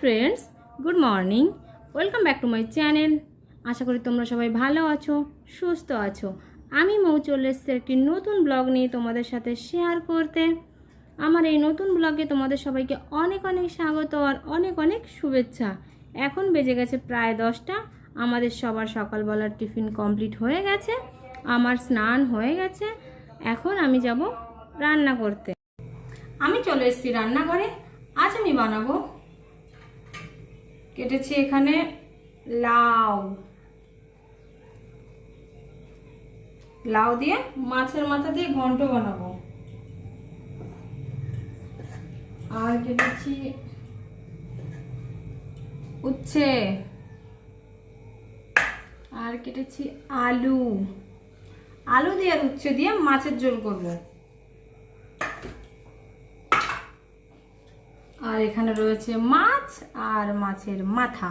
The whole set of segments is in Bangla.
Friends, good morning. Welcome back to my channel. আশা করি তোমরা সবাই ভালো আছো, সুস্থ আছো। আমি মৌ চলে এসেছি একটি নতুন ব্লগ নিয়ে তোমাদের সাথে শেয়ার করতে। আমার এই নতুন ব্লগে তোমাদের সবাইকে অনেক অনেক স্বাগত আর অনেক অনেক শুভেচ্ছা। এখন বেজে গেছে প্রায় 10টা। আমাদের সবার সকালবেলার টিফিন কমপ্লিট হয়ে গেছে, আমার স্নান হয়ে গেছে। এখন আমি যাব রান্না করতে। আমি চলে এসেছি রান্নাঘরে। আজ আমি বানাবো, কেটেছি এখানে লাউ লাউ দিয়ে মাছের মাথা দিয়ে ঘন্ট বানাবো। আর কেটেছি উচ্ছে, আর কেটেছি আলু আলু দিয়ে আর উচ্ছে দিয়ে মাছের ঝোল করব। আর এখানে রয়েছে মাছ আর মাছের মাথা।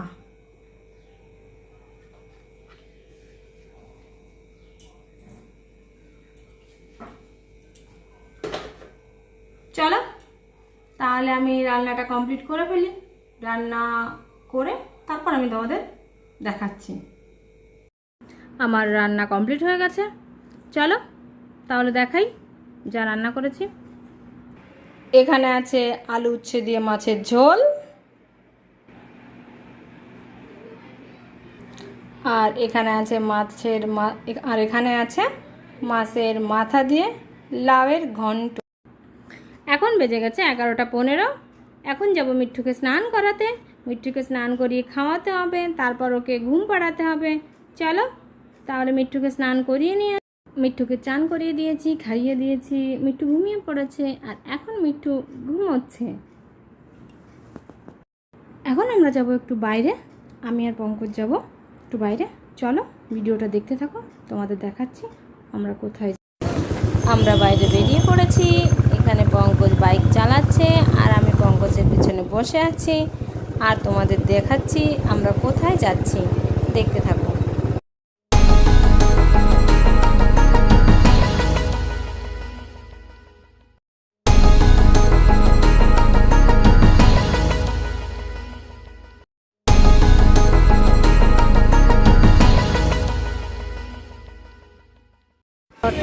চলো তাহলে আমি রান্নাটা কমপ্লিট করে ফেলি। রান্না করে তারপর আমি তোমাদের দেখাচ্ছি। আমার রান্না কমপ্লিট হয়ে গেছে, চলো তাহলে দেখাই যা রান্না করেছি। এখানে আছে আলু উচ্ছে দিয়ে মাছের ঝোল, আর এখানে আছে আর এখানে আছে মাছের মাথা দিয়ে লাউয়ের ঘন্ট। এখন বেজে গেছে 11টা 15। এখন যাব মিঠুকে স্নান করাতে। মিঠুকে স্নান করিয়ে খাওয়াতে হবে, তারপর ওকে ঘুম পাড়াতে হবে। চলো তাহলে মিঠুকে স্নান করিয়ে নিয়ে, মিঠুকে চান করিয়ে দিয়েছি, খাইয়ে দিয়েছি, মিঠু ঘুমিয়ে পড়েছে আর এখন মিঠু ঘুমোচ্ছে। এখন আমরা যাব একটু বাইরে, আমি আর পঙ্কজ যাব একটু বাইরে। চলো ভিডিওটা দেখতে থাকো, তোমাদের দেখাচ্ছি আমরা কোথায়। আমরা বাইরে বেরিয়ে পড়েছি। এখানে পঙ্কজ বাইক চালাচ্ছে আর আমি পঙ্কজের পিছনে বসে আছি আর তোমাদের দেখাচ্ছি আমরা কোথায় যাচ্ছি, দেখতে থাকো।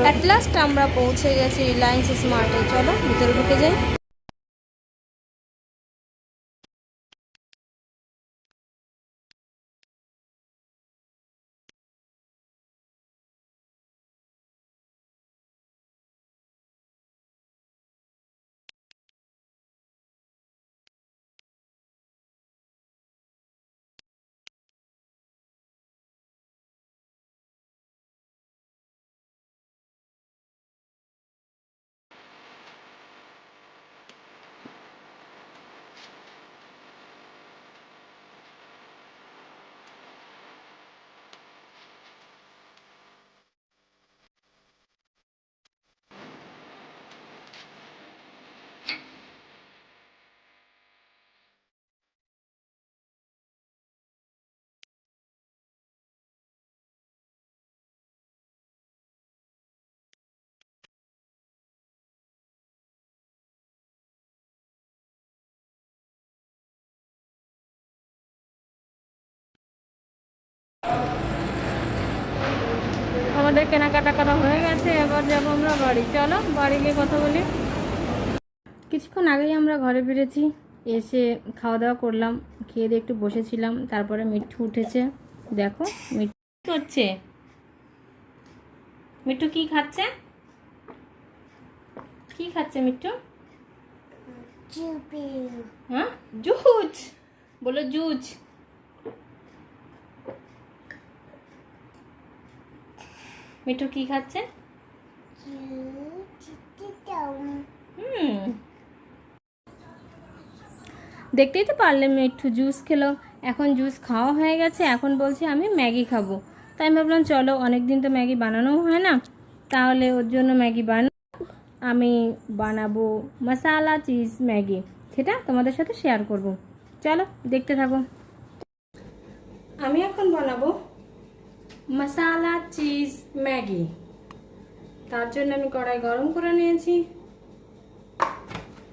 অ্যাট লাস্ট আমরা পৌঁছে গেছি রিলায়েন্স স্মার্টে। চলো ভিতরে ঢুকে যাই। আমাদের কেনাকাটা করা হয়ে গেছে, এবার যাবো আমরা বাড়ি। চলো বাড়ি গিয়ে কথা বলি। কিছুক্ষণ আগেই আমরা ঘরে ফিরেছি, এসে খাওয়া দাওয়া করলাম, খেয়ে দিয়ে একটু বসেছিলাম। তারপরে মিঠু উঠেছে, দেখো মিঠু করছে। মিঠু কি খাচ্ছে? কি খাচ্ছে মিঠু? হ্যাঁ জুস, বলো জুস। মিঠু কি খাচ্ছে? দেখতেই তো পারলে মিঠু জুস খেলো। এখন জুস খাওয়া হয়ে গেছে, এখন বলছে আমি ম্যাগি খাবো। তাই আমি ভাবলাম চলো, অনেক দিন তো ম্যাগি বানানোও হয় না, তাহলে ওর জন্য ম্যাগি আমি বানাবো মশালা চিজ ম্যাগি, সেটা তোমাদের সাথে শেয়ার করব। চলো দেখতে থাকো। আমি এখন বানাবো মশালা চিজ ম্যাগি। তার জন্য আমি কড়াই গরম করে নিয়েছি।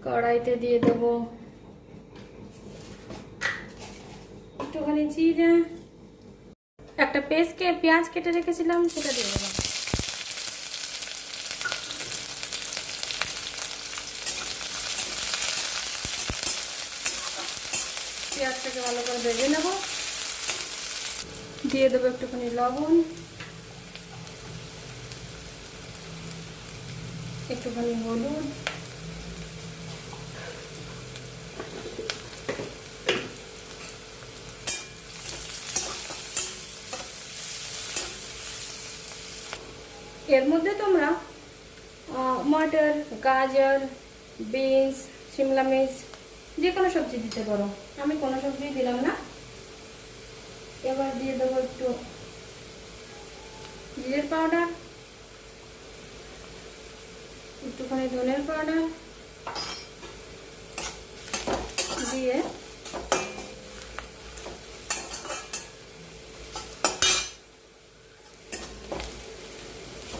কড়াইতে দিয়ে দেবো একটুখানি জিরে, একটা পেঁয়াজ কেটে রেখেছিলাম সেটা দিয়ে দেবো। পেঁয়াজটাকে ভালো করে ভেজে নেব। দিয়ে দেবো একটুখানি লবণ, একটুখানি হলুদ, এর মধ্যে তোমরা মটর, গাজর, বিনস, শিমলা মির্চ যে কোনো সবজি দিতে পারো, আমি কোনো সবজি দিলাম না। এবার দিয়ে দেবো একটু জিরের পাউডার, একটুখানি ধনের পাউডার দিয়ে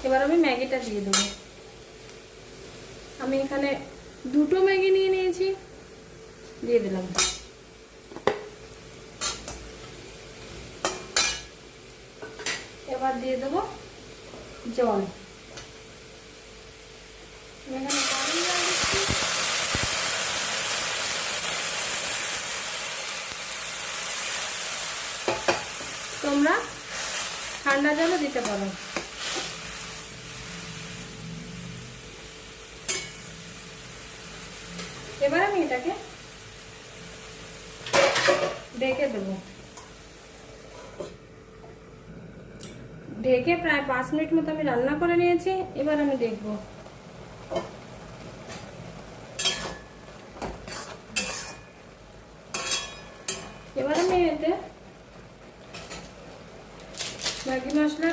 এবার আমি ম্যাগিটা দিয়ে দেবো। আমি এখানে 2টো ম্যাগি নিয়ে নিয়েছি, দিয়ে দিলাম। এবার দিয়ে দেবো জল। এখানে গরম জল দিচ্ছি। তোমরা ঠান্ডা জলও দিতে পারো। এবার আমি এটাকে ঢেকে দেবো। ঢেকে প্রায় 5 মিনিট মতো আমি রান্না করে নিয়েছি। এবার আমি দেখব। এবার আমি এতে ম্যাগি মশলা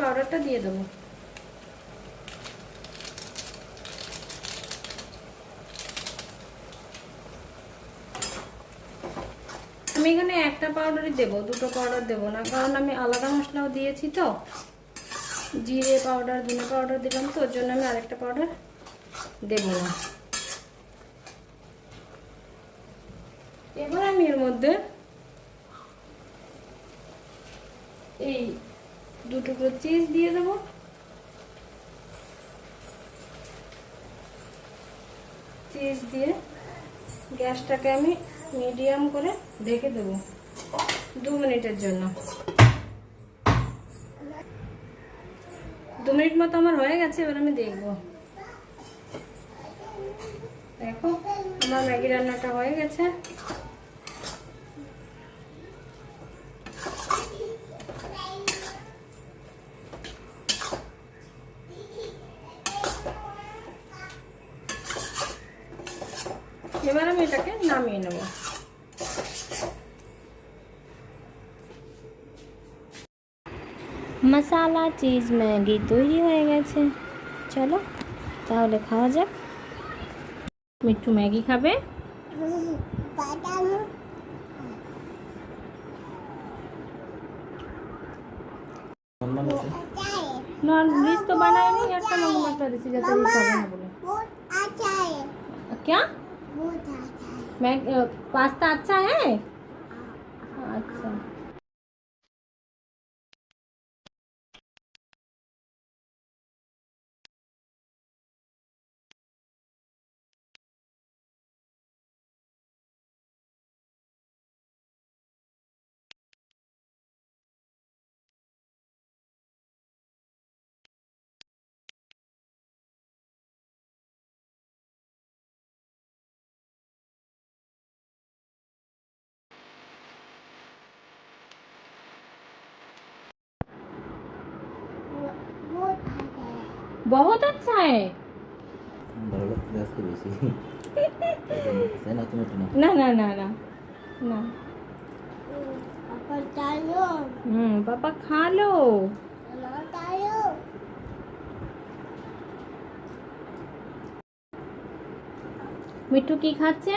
পাউডারটা দিয়ে দেবো। আমি এখানে একটা পাউডারই দেবো, 2টো পাউডার দেবো না, কারণ আমি আলাদা মশলাও দিয়েছি তো, জিরে পাউডার, ধনে পাউডার দিলাম তো, ওর জন্য আমি আরেকটা পাউডার দেবো না। এবার আমি এর মধ্যে এই 2 টুকরো চিজ দিয়ে দেবো। চিজ দিয়ে গ্যাসটাকে আমি মিডিয়াম করে ঢেকে দেবো 2 মিনিটের জন্য। 2 মিনিট মতো আমার হয়ে গেছে। এবার আমি দেখবো। দেখো আমার ম্যাগি রান্নাটা হয়ে গেছে। এবার আমি এটাকে নামিয়ে নেব। মশলা চিজ ম্যাগি তৈরি হয়ে গেছে। চলো তাহলে খাওয়া যাক। মিঠু ম্যাগি খাবে? नॉन-वेज तो बनाया नहीं, একটা নরমাল মশলা দিছি যাতে রিচ হবে না বলে। क्या मैं पास्ता अच्छा है? अच्छा बहुत अच्छा है। ना ना ना ना ना पापा खा लो। মিঠু কি খাচ্ছে?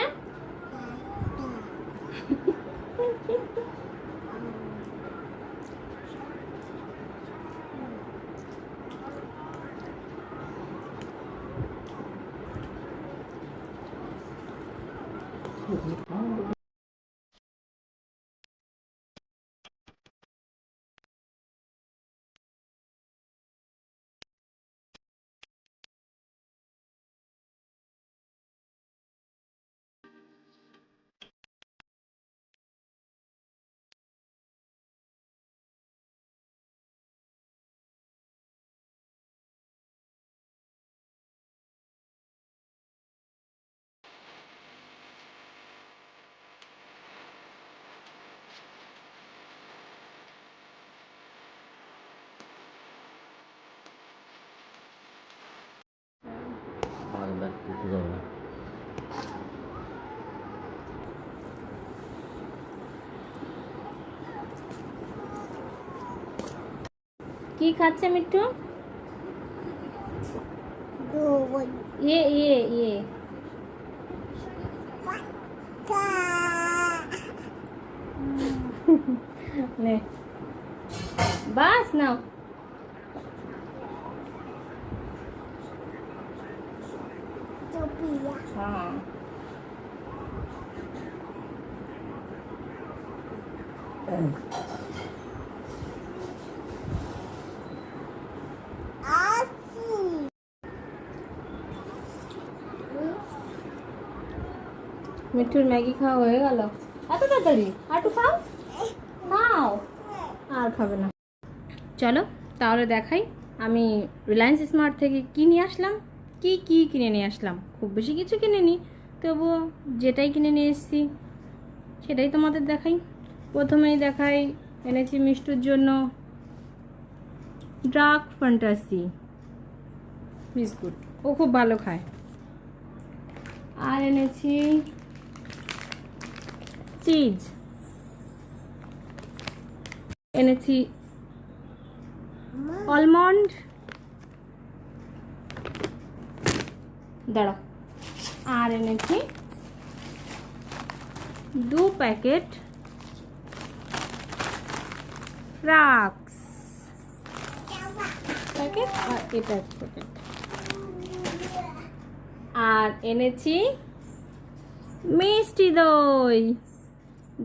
কি খাচ্ছে মিঠু? ইয়ে ইয়ে ইয়ে নে বাস নাও। हाँ মিঠুর ম্যাগি খাওয়া হয়ে গেল এত তাড়াতাড়ি? আটু খাও, খাও, আর খাবে না। চলো তাহলে দেখাই আমি রিলায়েন্স স্মার্ট থেকে কি নিয়ে আসলাম, কি কি কিনে নিয়ে আসলাম। খুব বেশি কিছু কিনে নিই, তবুও যেটাই কিনে নিয়ে এসেছি সেটাই তোমাদের দেখাই। প্রথমেই দেখাই এনেছি মিষ্টুর জন্য ডার্ক ফ্যান্টাসি বিস্কুট, ও খুব ভালো খায়। আর এনেছি চিজ, এনেছি আলমন্ড, দাঁড়াও, আর এনেছি 2 প্যাকেট ফ্রাক্স প্যাকেট, আর এটা প্যাকেট। আর এনেছি মিষ্টি দই,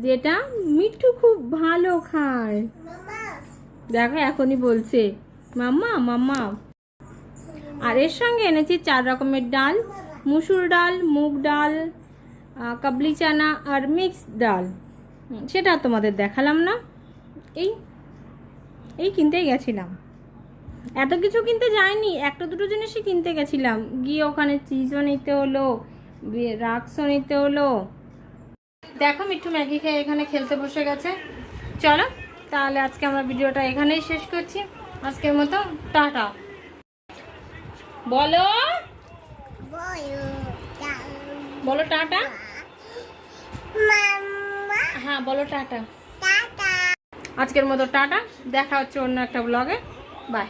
যেটা মিঠু খুব ভালো খায়। দেখো এখনই বলছে মাম্মা মাম্মা। আর এর সঙ্গে এনেছি 4 রকমের ডাল, মুসুর ডাল, মুগ ডাল, কাবলি চানা আর মিক্স ডাল। সেটা তোমাদের দেখালাম না, এই এই কিনতেই গেছিলাম। এত কিছু কিনতে যাইনি, একটা দুটো জিনিসই কিনতে গেছিলাম, গিয়ে ওখানে চিজও নিতে হলো, রাক্সও নিতে হলো। দেখো মিঠু ম্যাগি খেয়ে এখানে খেলতে বসে গেছে। চলো তাহলে আজকে আমরা ভিডিওটা এখানেই শেষ করছি। আজকের মতো টাটা। বলো বলো টাটা। হ্যাঁ বলো টাটা। আজকের মতো টাটা, দেখা হচ্ছে অন্য একটা ব্লগে। বাই।